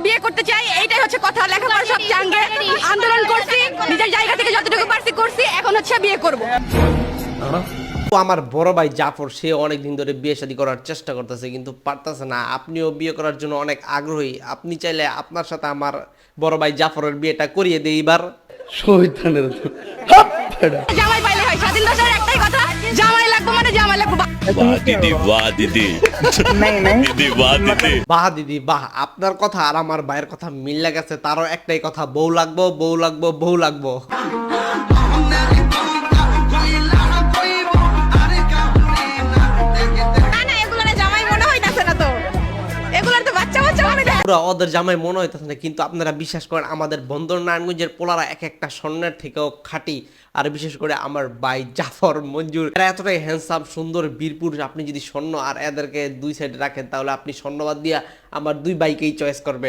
বিয়ে করতে চাই, এইটাই হচ্ছে কথা। লেখাপড়া সব জাঙ্গে, আন্দোলন করছি, নিজের জায়গা থেকে যতটুকু পারছি করছি, এখন হচ্ছে বিয়ে করব। আমার বড় ভাই জাফর সে অনেক দিন ধরে বিয়ে শাদী করার চেষ্টা করতেছে কিন্তু পারতেছে না। আপনিও বিয়ে করার জন্য অনেক আগ্রহী, আপনি চাইলে আপনার সাথে আমার বড় ভাই জাফরের বিয়েটা করিয়ে দেই এবার। শয়তানের জামাই পাইলে হয়, স্বাধীন দেশের একটাই কথা, জামাই লাগবে মানে জামাই লাগবে। वाह दीदी वाह दीदी दीदी वाह दीदी বাহ দিদি বাহ, আপনার কথা আর আমার ভাইয়ের কথা মিল গেছে। তারও একটাই কথা, বউ লাগবো বউ লাগবো বউ লাগবো। না না, এগুলো না জামাই মনে হইতাছে না তো, এগুলোর তো বাচ্চা বাচ্চা মনে হয়। পুরা ওদের জামাই মনে হইতেছে না, কিন্তু আপনারা বিশ্বাস করেন আমাদের বন্দর নারায়ণগঞ্জের পোলারা এক একটা স্বর্ণের থেকেও খাঁটি। আর বিশেষ করে আমার ভাই জাফর মঞ্জুর, এরা এতটাই হ্যান্ডসাম সুন্দর বীরপুর। আপনি যদি স্বর্ণ আর এদেরকে দুই সাইডে রাখেন তাহলে আপনি স্বর্ণবাদ দিয়া আমার দুই ভাইকেই চয়েস করবেন।